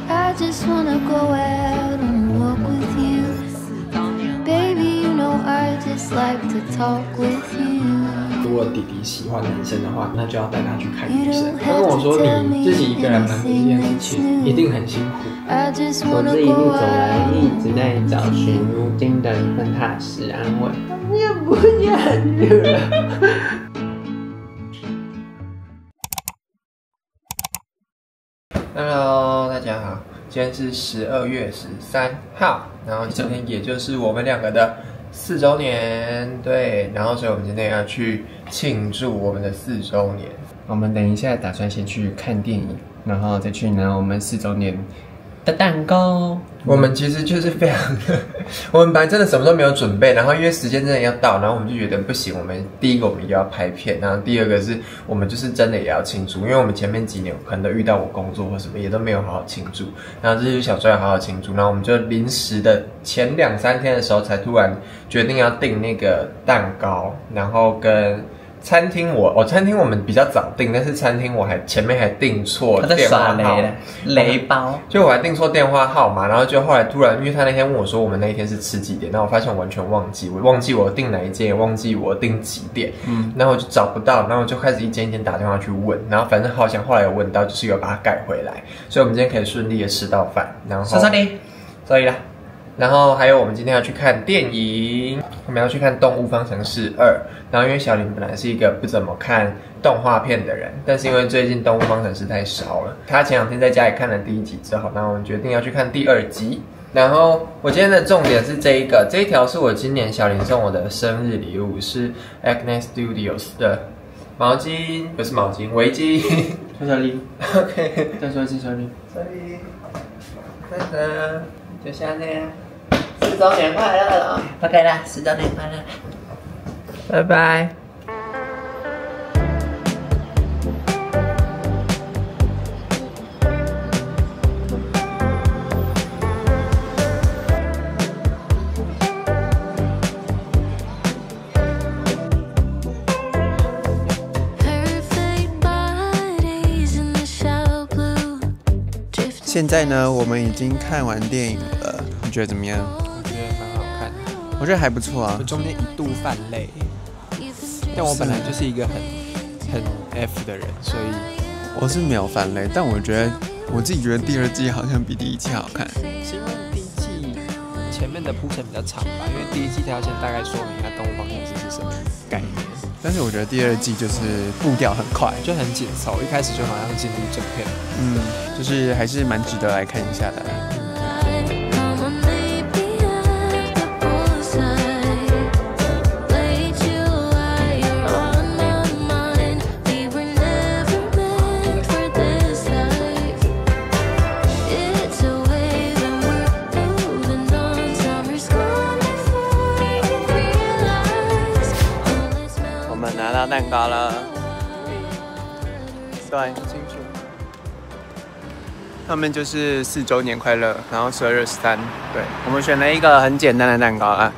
I just wanna go out and walk with you, baby. You know I just like to talk with you. 如果弟弟喜歡男生的話，那就要帶他去看醫生。他跟我說，你自己一個人忙這件事情一定很辛苦。我這一路走來，一直在找尋如今的一份踏實安穩。也不演了。Hello， 大家好，今天是12月13號，然後今天也就是我們兩個的4週年，對，然後所以我們今天要去慶祝我們的4週年。我們等一下打算先去看電影，然後再去拿我們4週年的蛋糕。我們其實就是非常的，我們本來真的什麼都沒有準備，然後因為時間真的要到，然後我們就覺得不行，我們第一個我們也要拍片，然後第二個是我們就是真的也要慶祝，因為我們前面幾年可能都遇到我工作或什麼也都沒有好好慶祝，然後這就想說要好好慶祝，然後我們就臨時的前2-3天的時候才突然決定要訂那個蛋糕，然後跟餐廳餐廳我們比較早訂，但是餐廳我前面還訂錯電話號碼，雷包，就我還訂錯電話號碼，然後就後來突然，因為他那天問我說我們那一天是吃幾點，然後我發現我完全忘記，我忘記我訂哪一間，也忘記我訂幾點，然後我就找不到，然後我就開始一間一間打電話去問，然後反正好像後來有問到，就是有把它改回來，所以我們今天可以順利的吃到飯，然後所以啦。然後還有我們今天要去看電影，我們要去看《動物方程式2》。然後因為小林本來是一個不怎麼看動畫片的人，但是因為最近《動物方程式》太燒了，他前2天在家裡看了第1集之後，然後我們決定要去看第2集。然後我今天的重點是這一條是我今年小林送我的生日禮物，是 Acne Studios 的毛巾，不是毛巾，圍巾。小林 ，OK， 再說一次，小林，噔噔，就像這樣。4週年快樂了 ！OK 啦，4週年快樂，拜拜。现在呢，我们已经看完電影了，你覺得怎麼樣？我覺得還不錯啊，我中間一度泛淚，但我本來就是一個很 F 的人，所以我是沒有泛淚。但我自己覺得第2季好像比第1季好看，是因為第1季前面的鋪陳比較長吧？因為第1季它要先大概說明一下動物方程式是什麼概念，但是我覺得第2季就是步調很快，就很緊湊，一開始就馬上進入正片，就是還是蠻值得來看一下的。拿到蛋糕了，对，清楚。他們就是4週年快樂，然後12月13，對，我們選了一個很簡單的蛋糕啊。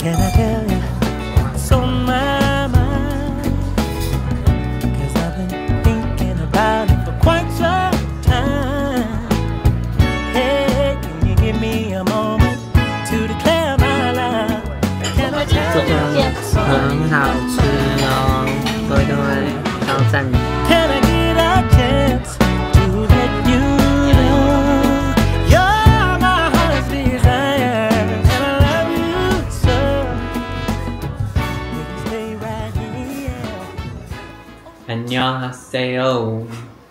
Can I tell you what's on my mind? 'Cause I've been thinking about it for quite some time. Hey, can you give me a moment to declare my love? Can I tell you what's on my mind? 很好吃哦，各位超讚。Can I get a chance to let you know you're my heart's desire? And I love you so. Will you stay right here? 안녕하세요。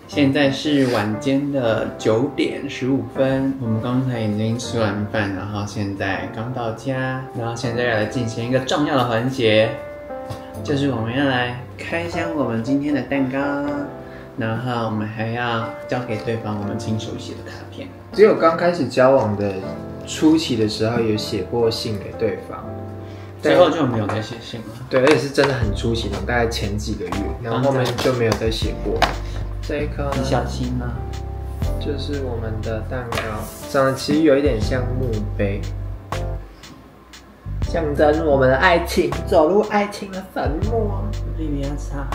现在是晚間的9點15分，我們剛才已經吃完飯，然後現在剛到家，然後現在要來進行一個重要的環節，就是我們要來開箱我們今天的蛋糕。然後我們還要交給對方我們親手寫的卡片。只有剛開始交往的初期的時候有寫過信給對方，最後就沒有再寫信了。对，而且是真的很初期，大概前幾個月，然後後面就沒有再寫過。這一顆你小心嗎？就是我們的蛋糕，長得其實有一點像墓碑，象徵我們的愛情，走入愛情的坟墓。Baby 要擦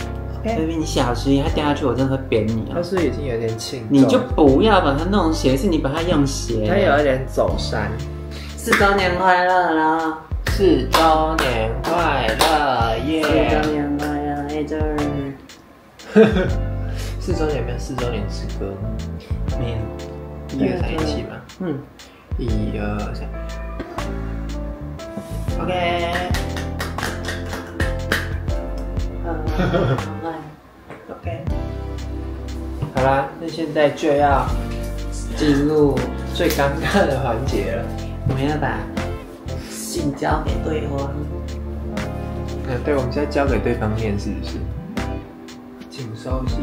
，Baby 你小心，它掉下去我真的会扁你啊！它是已經有點轻，你就不要把它弄斜，是你把它用斜。它有一點走山。4周年快樂啦！4周年快樂耶！4周年快樂，1、2。 4周年没有4周年之歌吗？沒有，1月在一起嘛。嗯，1、2、3。OK。OK。好啦，那現在就要進入最尷尬的環節了。我們要把信交給對方。對，我們現在交給對方念，是不是？請收信。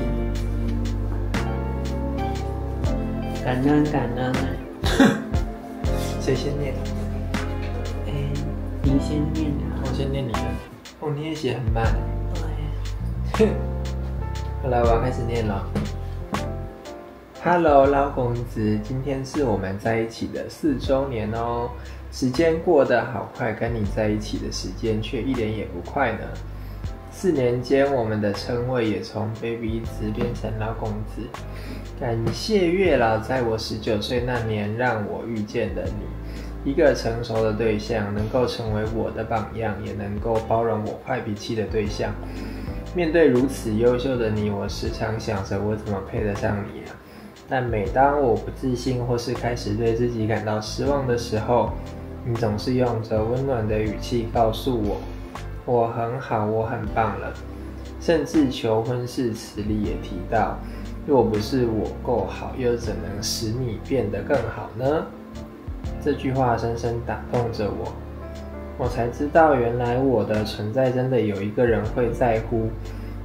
感恩感恩。誰先念？你先念啊。我先念你的。哦，你也寫很慢。对。好了，我要開始念了。Hello， 老公子，今天是我們在一起的4周年哦。時間過得好快，跟你在一起的時間卻一點也不快呢。4年間，我們的稱謂也從 baby 子變成老公子。感謝月老在我19歲那年讓我遇見了你，一個成熟的對象，能夠成為我的榜樣，也能夠包容我壞脾氣的對象。面對如此優秀的你，我時常想着我怎麼配得上你啊？但每當我不自信或是開始對自己感到失望的時候，你總是用着溫暖的語氣告訴我，我很好，我很棒了。甚至求婚誓詞裡也提到，若不是我夠好，又怎能使你變得更好呢？這句話深深打動着我，我才知道原來我的存在真的有一個人會在乎，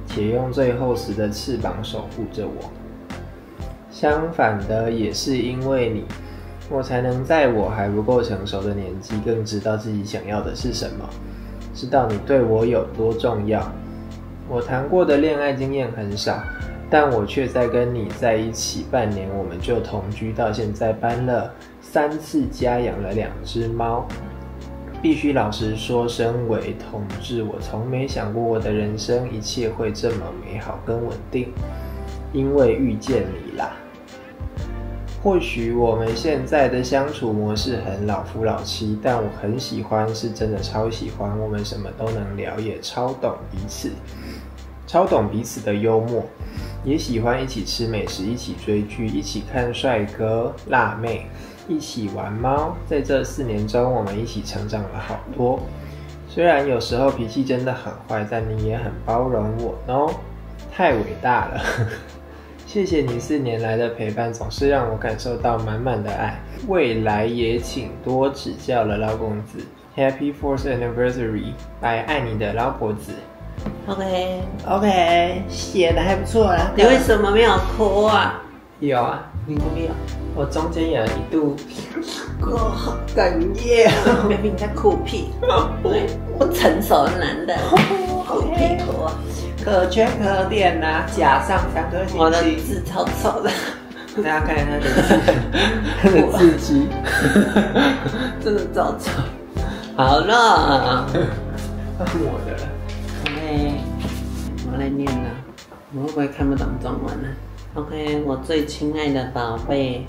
且用最厚實的翅膀守護着我。相反的，也是因為你，我才能在我還不夠成熟的年紀，更知道自己想要的是什麼，知道你對我有多重要。我談過的戀愛經驗很少，但我卻在跟你在一起半年，我們就同居到現在，搬了3次家，養了2隻貓。必須老實說，身為同志，我從沒想過我的人生一切會這麼美好跟穩定，因為遇見你啦。或許我們現在的相處模式很老夫老妻，但我很喜歡，是真的超喜歡。我們什麼都能聊，也超懂彼此，超懂彼此的幽默，也喜歡一起吃美食，一起追劇，一起看帥哥辣妹，一起玩貓。在這4年中，我們一起成長了好多。雖然有時候脾氣真的很壞，但你也很包容我哦，太偉大了。謝謝你4年來的陪伴，總是讓我感受到滿滿的愛。未來也請多指教了，老公子。Happy 4th Anniversary， 拜，愛你的老婆子。OK， 寫的還不錯啦。你為什麼沒有哭啊？有啊，你哭沒有？我中間有一度，好哽咽。Baby 你在哭屁？不成熟的男的，哭屁哭啊！可圈可點啦，加上3顆星星。我的字超醜的，大家看他的字，他的字跡，真的超醜。好了，換我的了。OK， 我來念了，我會不會看不懂中文呢？OK， 我最親愛的寶貝，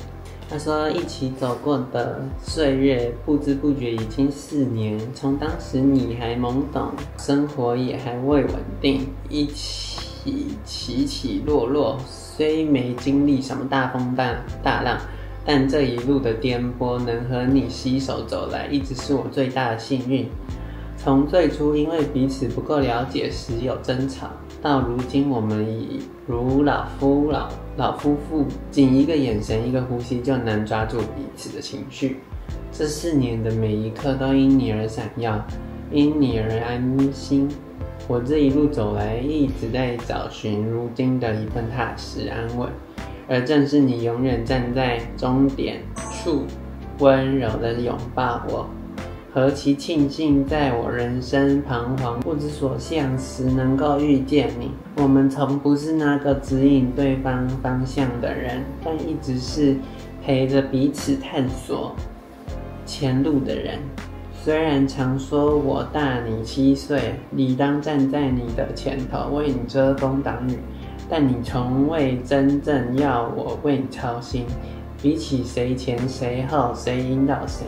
他說一起走過的歲月，不知不覺已經4年。從當時你還懵懂，生活也還未穩定，一起起起落落，雖沒經歷什麼大風大浪，但這一路的顛簸，能和你攜手走來，一直是我最大的幸運。從最初因為彼此不夠了解時有爭吵，到如今我們已如老夫婦，僅一個眼神一個呼吸就能抓住彼此的情緒。這4年的每一刻都因你而閃耀，因你而安心。我這一路走來，一直在找尋如今的一份踏實安穩，而正是你永遠站在終點處，溫柔地擁抱我。何其慶幸，在我人生彷徨不知所向時，能夠遇見你。我們從不是那個指引對方方向的人，但一直是陪着彼此探索前路的人。雖然常說我大你7歲，理當站在你的前頭，為你遮風擋雨，但你從未真正要我為你操心。比起誰前誰後，誰引導誰，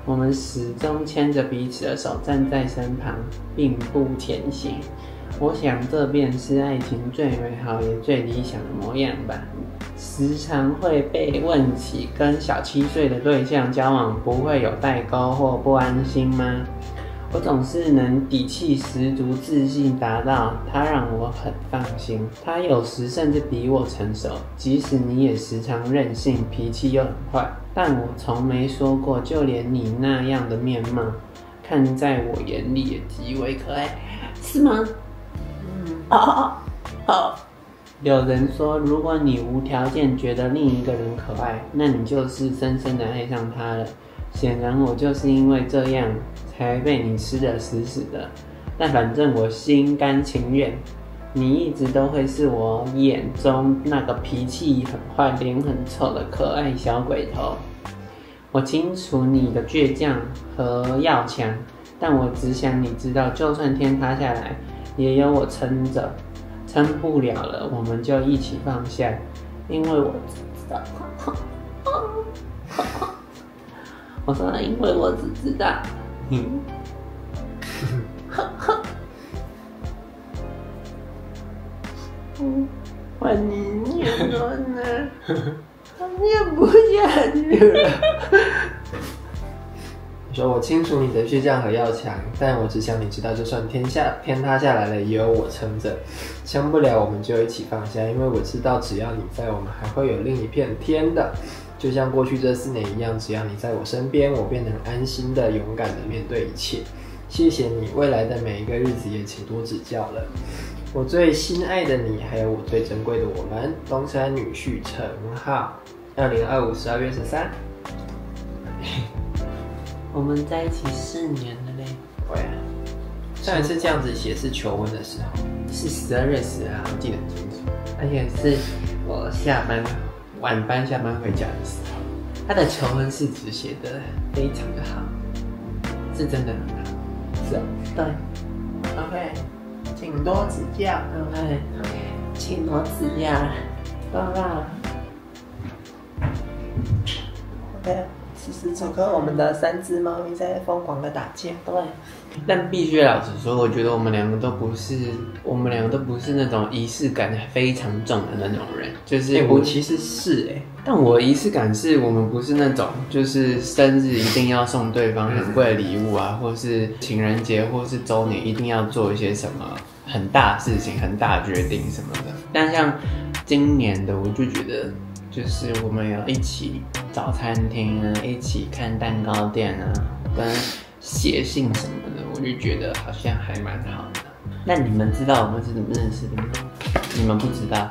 我們始終牽着彼此的手站在身旁，並不前行。我想這便是愛情最美好也最理想的模樣吧。時常會被問起跟小7歲的對象交往不會有代溝或不安心嗎？我總是能底氣十足、自信答道，他讓我很放心。他有時甚至比我成熟，即使你也時常任性，脾氣又很壞，但我從沒說過，就連你那樣的面貌，看在我眼裡也極為可愛，是嗎？有人說，如果你無條件覺得另一個人可愛，那你就是深深的愛上他了。顯然我就是因為這樣才被你吃得死死的，但反正我心甘情願，你一直都會是我眼中那個脾氣很壞、臉很臭的可愛小鬼頭。我清楚你的倔強和要強，但我只想你知道，就算天塌下來，也有我撐着，撐不了了，我們就一起放下，因為我只知道。我說了，因為我只知道，换你念了呢，念不下去了。你說我清楚你的倔強和要強，但我只想你知道，就算天塌下來了，也有我撐着，撐不了我們就一起放下，因為我知道只要你在，我们還會有另一片天的。就像過去這4年一樣，只要你在我身邊，我便能安心的、勇敢的面對一切。謝謝你，未來的每一個日子也請多指教了。我最心愛的你，還有我最珍貴的我們，東山女婿陳浩，2025 12月13。我們在一起4年了嘞。對啊，上一次這樣子寫是求婚的時候，是12月10號，我記得很清楚。而且是我晚班下班回家的時候，他的求婚誓詞寫得非常的好，是真的很好。是啊，對 ，OK， 請多指教。OK， 請多指教。爸爸 OK， 此時此刻，我們的3隻貓咪在瘋狂的打架。對，但必須老實說，我覺得我們兩個都不是那種儀式感非常重的那種人。就是我其實是但我儀式感是我們不是那種就是生日一定要送對方很貴的禮物啊，或是情人節或是週年一定要做一些什麼很大的事情、很大的決定什麼的。但像今年的，我就覺得就是我們要一起找餐廳啊，一起看蛋糕店啊，跟寫信什麼的，我就覺得好像還蠻好的。那你們知道我们是怎麼認識的嗎？你們不知道？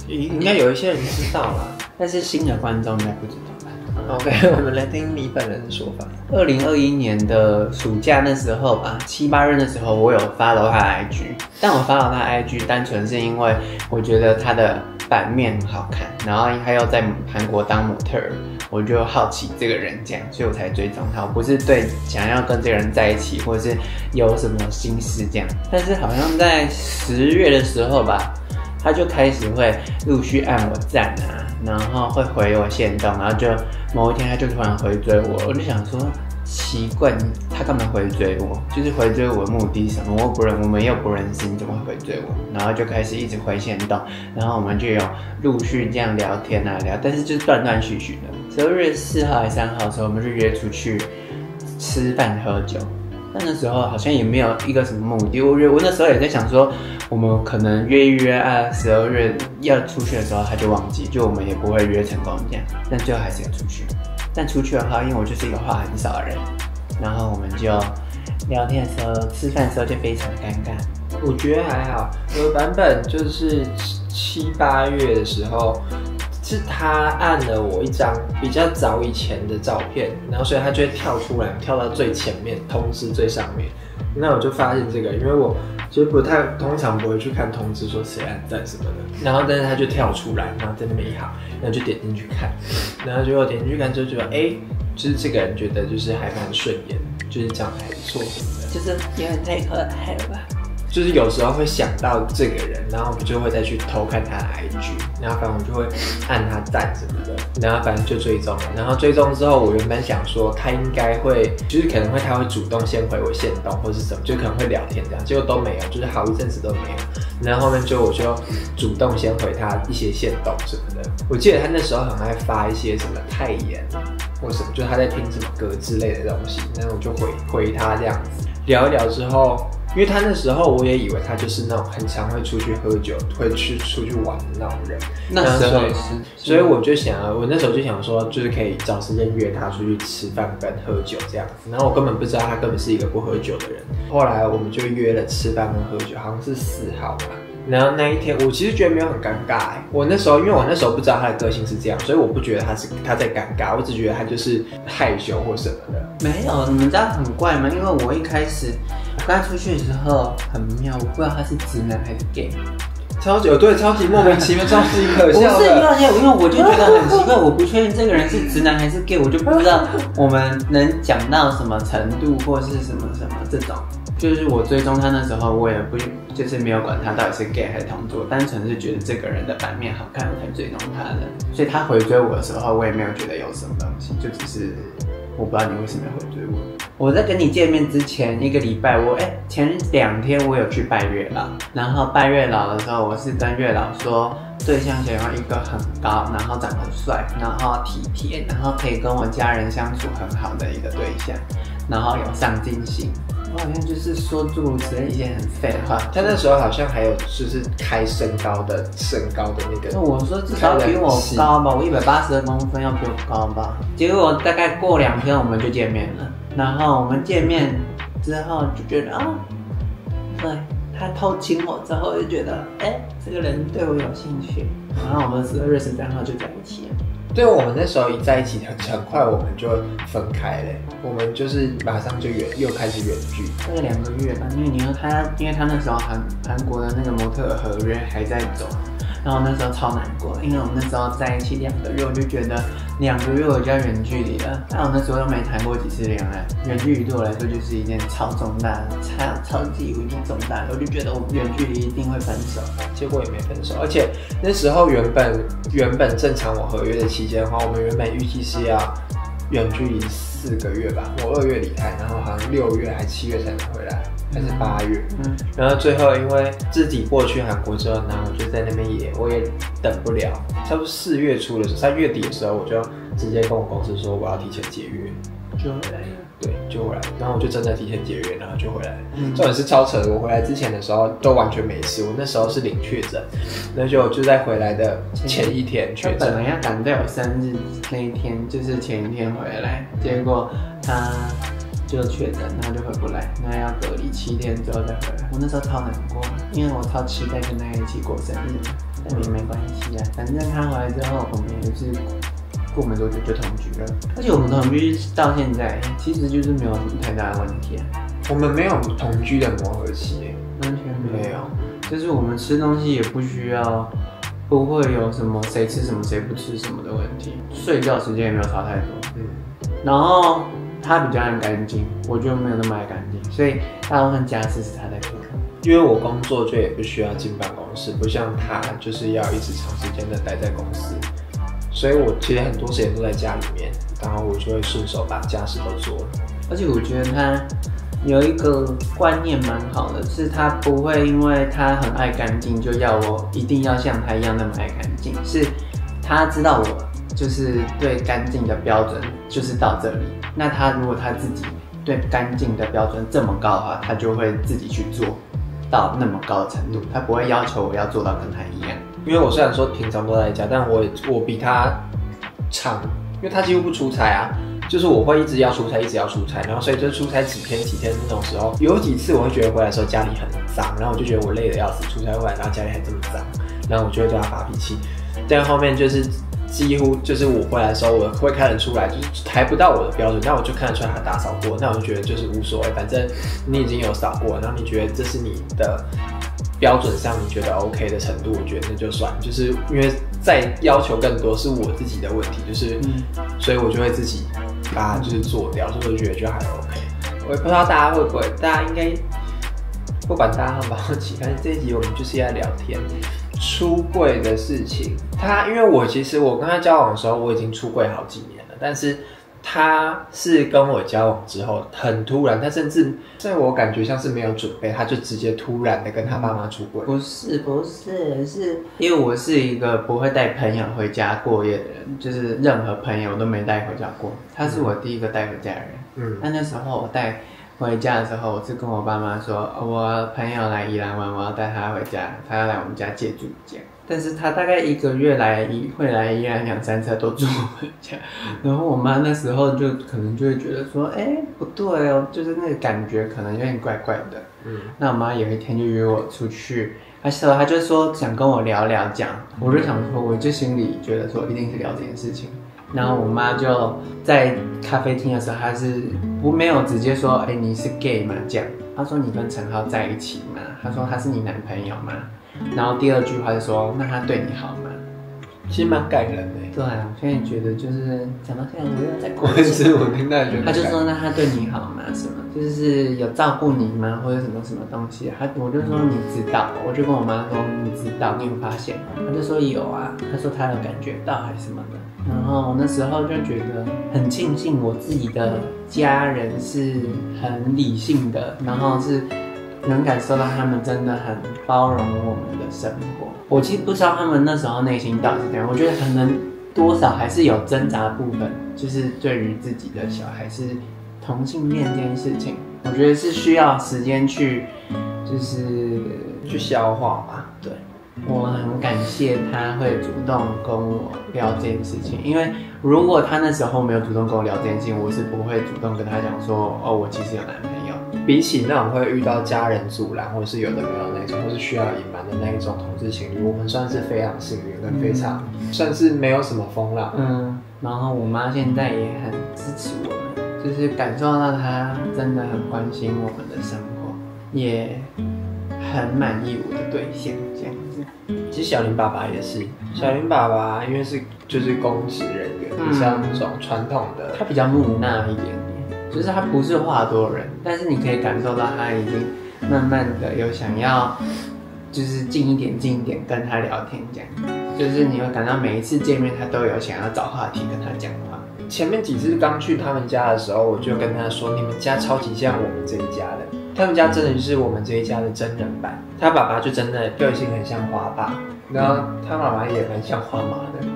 應該有一些人知道啦，但是新的觀眾應該不知道吧？OK， 我們來聽你本人的說法。 2021年的暑假那時候吧，7、8月的時候，我有 follow 他的 IG， 但我 follow 他的 IG 單純是因為我覺得他的版面很好看，然後他又在韓國當模特兒，我就好奇這個人這樣，所以我才追蹤他。我不是對想要跟這個人在一起，或者是有什麼心事這樣。但是好像在10月的時候吧，他就開始會陸續按我讚啊，然後會回我限動，然後就某一天他就突然回追我，我就想說奇怪，他幹嘛回追我？就是回追我的目的是什麼？我們又不認識，你怎麼會回追我？然後就開始一直回限動，然後我們就有陸續這樣聊天啊聊，但是就是斷斷續續的。12月4號還是3號的時候，我們就約出去吃飯喝酒。但那時候好像也沒有一個什麼目的，我那時候也在想說，我們可能約一約啊，12月要出去的時候他就忘記，就我們也不會約成功這樣，但最後還是要出去。但出去的話，因為我就是一個話很少的人，然後我們就聊天的時候、吃飯的時候就非常尷尬。我覺得還好，我的版本就是7、8月的時候，是他按了我一張比較早以前的照片，然後所以他就會跳出來，跳到最前面通知最上面。那我就發現這個，因為我其實通常不會去看通知說誰按讚什麼的，然後但是他就跳出來，然後在那邊一行，然後就點進去看，然後結果點進去看之後覺得，就是這個人覺得就是還蠻順眼，就是這樣還不錯什麼的，就是有點太可愛了吧。就是有時候會想到這個人，然後我就會再去偷看他的 IG， 然後反正我就會按他讚什麼的，然後反正就追蹤了。然後追蹤之後，我原本想說他應該會，就是可能他會主動先回我限動或是什麼，就可能會聊天這樣，結果都沒有，就是好一陣子都沒有。然後後面我就主動先回他一些限動什麼的。我記得他那時候很愛發一些什麼泰妍或什麼，就是他在聽什麼歌之類的東西，然後我就回他這樣子聊一聊之後。因為他那時候我也以為他就是那種很常會出去喝酒、會出去玩的那种人，那時候也是，所以我那時候就想說，就是可以找时間約他出去吃飯跟喝酒這樣子。然後我根本不知道他根本是一個不喝酒的人。後來我們就約了吃飯跟喝酒，好像是4號吧。然後那一天我其實覺得沒有很尷尬因為我那時候不知道他的個性是這樣，所以我不覺得他在尷尬，我只覺得他就是害羞或什麼的。沒有，你們知道很怪嗎？因為我一開始跟他出去的時候很妙，我不知道他是直男還是 gay， 超級莫名其妙，超级可笑的。不是因為我就觉得很奇怪，我不確定這個人是直男還是 gay， 我就不知道我們能講到什麼程度或是什麼這種。就是我追蹤他那時候，我也不就是沒有管他到底是 gay 還是同桌，單純是覺得這個人的版面好看，我才追蹤他的。所以他回追我的時候，我也沒有覺得有什麼東西，就只是我不知道你為什麼要回追我。我在跟你見面之前1個禮拜，前2天我有去拜月老，然後拜月老的時候，我是跟月老說對象想要一個很高，然後長得帥，然後體貼，然後可以跟我家人相處很好的一個對象，然後有上進心。我好像就是說諸如此類一些很廢的話。他那時候好像還有就是開身高的那個。我說至少比我高吧，我182公分，要比我高吧。結果大概過2天我們就見面了，然後我們見面之後就覺得對，他偷親我之後就覺得這個人對我有興趣，然後我們12月13號就在一起了。對，我們那時候一在一起很快我們就分開了，我們就是馬上就又開始遠距，大概2個月吧。因為他那時候韓國的那個模特合約還在走，然後那時候超難過，因為我們那時候在一起2個月，我就覺得2個月我就要遠距離了。但我那時候又沒談過幾次戀愛，遠距離對我來說就是一件超重大的、超級無敵重大的，我就覺得我遠距離一定會分手，結果也沒分手。而且那時候原本正常我合約的期間的話，我們原本預計是要遠距離4個月吧，我2月離開，然後好像6月還7月才能回來，還是8月。然後最後因為自己過去韓國之後，然後我就在那邊我也等不了，差不多4月初的時候，3月底的時候，我就直接跟我公司說我要提前解約，就回來了。对，就回来，然後我就真的提前解約，然後就回來了。重點是超扯的，我回來之前的時候都完全沒事，我那時候是零確診，那就在回來的前一天確診。本来要趕在我生日那一天，就是前一天回來，結果他就確診，然後就回不來，那要隔離7天之後再回來。我那時候超難過，因為我超期待跟他一起過生日，但也沒關係啊，反正他回來之後，我們也就是過沒多久就同居了，而且我們同居到現在，其實就是沒有什麼太大的問題啊。我們沒有同居的磨合期，完全沒有。就是我們吃東西也不需要，不會有什麼誰吃什麼誰不吃什麼的問題。睡覺時間也沒有差太多。然後他比較愛乾淨，我就沒有那麼愛乾淨，所以大部分家事是他在做。因為我工作就也不需要進辦公室，不像他就是要一直長時間的待在公司。所以我其實很多時間都在家裡面，然後我就會順手把家事都做了。而且我覺得他有一個觀念蠻好的，是他不會因為他很愛乾淨就要我一定要像他一樣那麼愛乾淨，是他知道我就是对乾淨的標準就是到這裡。那他如果他自己对乾淨的標準這麼高的話，他就會自己去做到那麼高的程度，他不會要求我要做到跟他一樣。因為我雖然說平常都在家，但我比他長，因為他幾乎不出差啊，就是我會一直要出差，然後所以就出差幾天那種時候，有幾次我會覺得回來的時候家裡很髒，然後我就覺得我累得要死，出差回來然後家裡還這麼髒，然後我就會對他發脾氣。但後面就是幾乎就是我回來的時候，我會看得出來，就是還不到我的標準，那我就看得出来他打掃過，那我就覺得就是無所謂，反正你已經有掃過，然後你覺得這是你的標準上你覺得 OK 的程度，我覺得那就算，就是因為再要求更多是我自己的問題，就是所以我就會自己把它就是做掉，所以我就觉得就還 OK。我也不知道大家会不会，大家應該不管大家好不好奇，反正這一集我們就是要聊天。出櫃的事情，因為我其實我跟他交往的時候，我已經出櫃好幾年了，但是他是跟我交往之後很突然，他甚至在我感覺像是沒有準備，他就直接突然的跟他爸媽出櫃。不是，是因為我是一個不會帶朋友回家過夜的人，就是任何朋友都沒帶回家過，他是我第一個帶回家的人。那時候我帶回家的时候，我是跟我爸媽說，我朋友來宜蘭玩，我要帶他回家，他要來我們家借住這樣。但是他大概1個月會來宜蘭2、3次都住回家。然後我媽那時候就可能就會覺得說，不對哦，就是那個感覺可能有點怪怪的。那我媽有一天就約我出去，她就說想跟我聊聊講，我就想說，我就心裡覺得說一定是聊這件事情。然後我媽就在咖啡廳的時候，她是沒有直接說，你是 gay 嗎？這樣，她說你跟陳浩在一起嗎？她說他是你男朋友嗎？然後第二句話就說，那他對你好嗎？其實蠻感人的。對啊，我現在覺得就是講到這樣，我又在哭。我听到覺得。他就說，那他對你好嗎？什麼？就是有照顧你嗎？或者什麼東西？我就說你知道，我就跟我媽說你知道，你有發現嗎？他就說有啊，他說他有感覺到還是什麼的。然後我那時候就覺得很慶幸我自己的家人是很理性的，然後是能感受到他們真的很包容我們的生活。我其實不知道他們那時候內心到底是怎樣，我覺得可能多少還是有掙扎的部分，就是对於自己的小孩是同性戀這件事情，我覺得是需要時間去消化吧。对。我很感謝他会主動跟我聊這件事情，因為如果他那時候沒有主動跟我聊這件事情，我是不會主動跟他講說，我其實有男朋友。比起那種會遇到家人阻攔，或者是有的沒有那種，或是需要隱瞞的那一種同志情侶，我們算是非常幸運跟非常算是沒有什麼風浪。然後我媽現在也很支持我們，就是感受到她真的很關心我們的生活，也很滿意我的对象這樣子。其實小林爸爸也是，小林爸爸因為就是公職人員，像那種傳統的，他比較木訥一點點，就是他不是話多人，但是你可以感受到他已經慢慢的有想要，就是近一點跟他聊天這樣，就是你會感到每一次見面他都有想要找話題跟他講話。前面幾次剛去他們家的時候，我就跟他說，你们家超級像我們這一家的。他們家真的就是我們這一家的真人版，他爸爸就真的個性很像花爸，然後他媽媽也很像花媽的，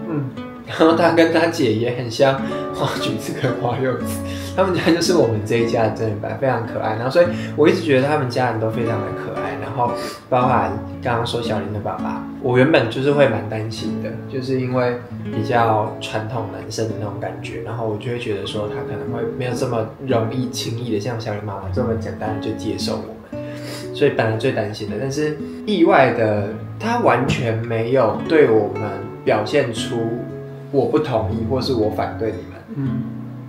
然後他跟他姐也很像花橘子跟花柚子，他們家就是我們這一家的真人版，非常可愛。然後所以我一直覺得他們家人都非常的可愛，然後包含剛剛說小林的爸爸，我原本就是會蠻擔心的，就是因為比較傳統男生的那種感覺，然後我就會覺得說他可能會沒有這麼容易輕易的像小林媽媽這麼簡單的就接受我們，所以本來最擔心的，但是意外的他完全沒有對我們表現出我不同意或是我反对你們，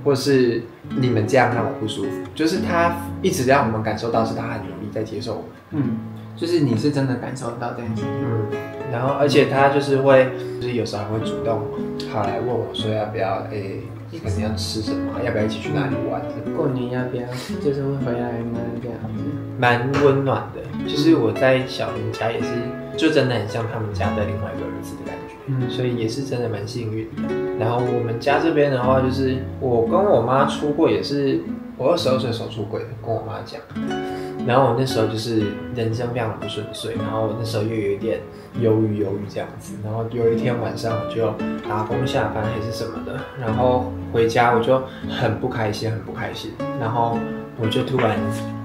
或是你們這樣讓我不舒服，就是他一直讓我們感受到是他很努力在接受我们，就是你是真的感受到这件事情，然后而且他就是会，就是有时候还会主动跑来問我說要不要，可能要吃什麼，要不要一起去哪裡玩？過年要不要，就是會回來嗎？這樣子，蠻溫暖的。就是我在小林家也是，就真的很像他們家的另外一個兒子的感覺，所以也是真的蠻幸運的。然後我們家這邊的話，就是我跟我媽出櫃也是我22歲的時候出櫃的，跟我媽講。然後我那時候就是人生非常不順遂，然後我那時候又有一點憂鬱這樣子，然後有一天晚上我就打工下班還是什麼的，然後回家我就很不開心，然後我就突然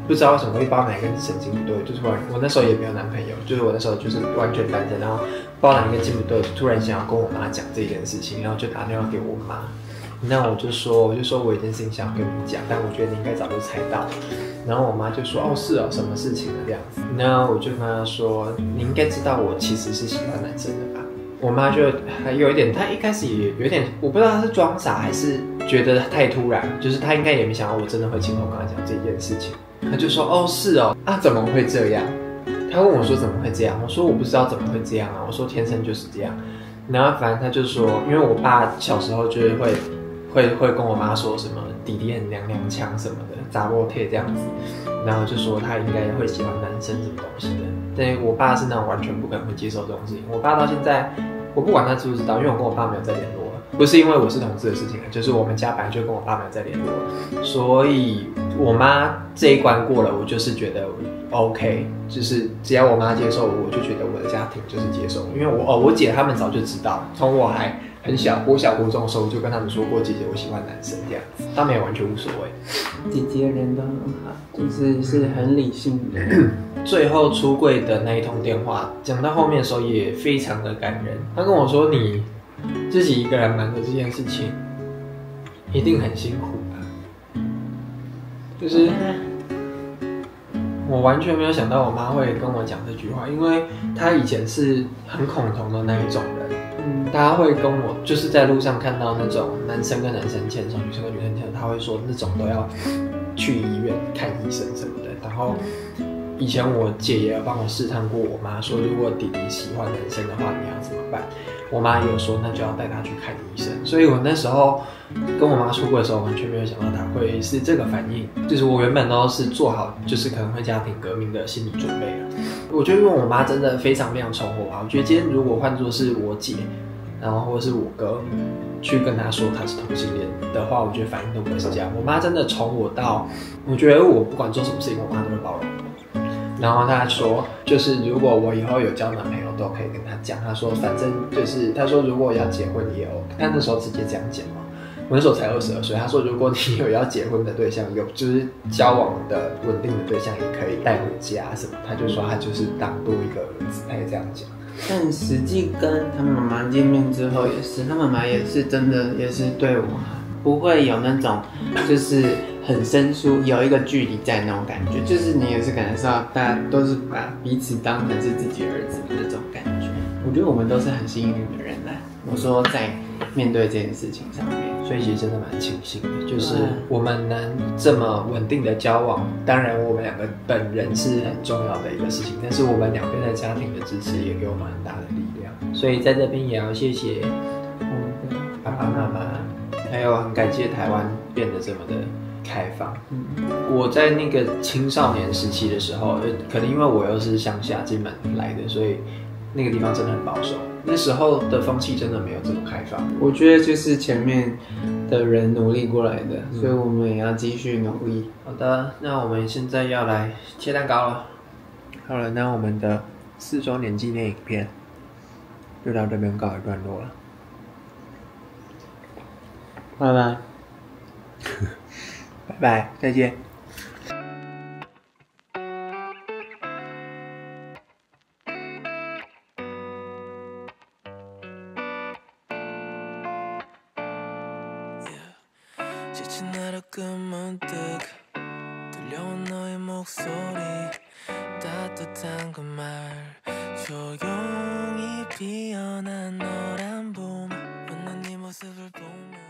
不知道為什麼會不知道哪根神經不對，就突然我那時候也沒有男朋友，就是我那時候就是完全單身，然後不知道哪根筋不對，就突然想要跟我媽講這件事情，然後就打電話給我媽，那我就說我有件事情想跟你講，但我覺得你應該早就猜到了。然後我媽就說哦是哦，什麼事情呢這樣子？那我就跟她說，你應該知道我其實是喜歡男生的吧？我媽就還有一點，她一開始也有點，我不知道她是裝傻還是覺得太突然，就是她應該也沒想到我真的會親口跟她講這件事情。她就說哦是哦，啊怎麼會這樣？她問我說怎麼會這樣？我說我不知道怎麼會這樣啊，我說天生就是這樣。然後反正她就說，因為我爸小時候就是會跟我媽說什麼弟弟很娘娘腔什麼的，雜波貼這樣子，然後就說他應該會喜歡男生什麼東西的。但我爸是那種完全不可能會接受這種事情。我爸到現在，我不管他知不知道，因為我跟我爸沒有再聯絡了，不是因為我是同志的事情，就是我們家本來就跟我爸沒有再聯絡了，所以我媽這一關過了，我就是覺得 OK， 就是只要我媽接受我就觉得我的家庭就是接受我，因为我姐他們早就知道，從我還很小，國中的時候我就跟他們說過，姐姐我喜歡男生這樣子，他們也完全無所謂。姐姐人都很好，就是很理性的。最後出櫃的那一通電話，講到後面的時候也非常的感人。他跟我說：“你自己一個人瞞着這件事情，一定很辛苦吧？”就是我完全沒有想到我媽會跟我講這句話，因為她以前是很恐同的那一種人。大家會跟我就是在路上看到那種男生跟男生牽手，女生跟女生牽手，他會說那種都要去醫院看醫生什麼的。然後以前我姐也有幫我試探過我媽，說如果弟弟喜歡男生的話，你要怎麼辦？我媽也有說那就要帶他去看醫生。所以我那時候跟我媽出櫃的時候，完全沒有想到她會是這個反應。就是我原本都是做好就是可能會家庭革命的心理準備了。我覺得因為我媽真的非常寵我吧，我覺得今天如果換作是我姐，然後或者是我哥去跟他說他是同性戀的話，我覺得反應都不會是這樣。我媽真的寵我到，我覺得我不管做什麼事情，我媽都會包容我。然後她說，就是如果我以後有交男朋友，都可以跟他講。她說反正就是她說如果要結婚也 OK，她那時候直接這樣講嘛。我那時候才22歲，她說如果你有要結婚的對象，有就是交往的穩定的對象，也可以帶回家什麼。她就說她就是當多一個兒子，她也這樣講。但實際跟他媽媽見面之後也是，他媽媽也是真的也是對我不會有那種就是很生疏，有一個距離在那種感覺，就是你也是感受到大家都是把彼此當成是自己兒子的那種感覺。我覺得我們都是很幸運的人啦。我說在面對這件事情上面，所以其實真的蠻慶幸的，就是我們能這麼穩定的交往。當然，我們兩個本人是很重要的一個事情，但是我們兩邊的家庭的支持也給我們很大的力量。所以在這邊也要謝謝我們的爸爸媽媽，還有很感謝台灣變得這麼的開放。我在那個青少年時期的時候，可能因為我又是鄉下金門來的，所以那個地方真的很保守。那時候的風氣真的沒有這麼開放。我覺得就是前面的人努力過來的，所以我們也要繼續努力。好的，那我們現在要來切蛋糕了。好了，那我們的4周年紀念影片就到這邊告一段落了。拜拜。拜拜，再見。지친 하루 끝문득 들려온 너의 목소리 따뜻한 그 말 조용히 피어난 노란 봄 웃는 네 모습을 보면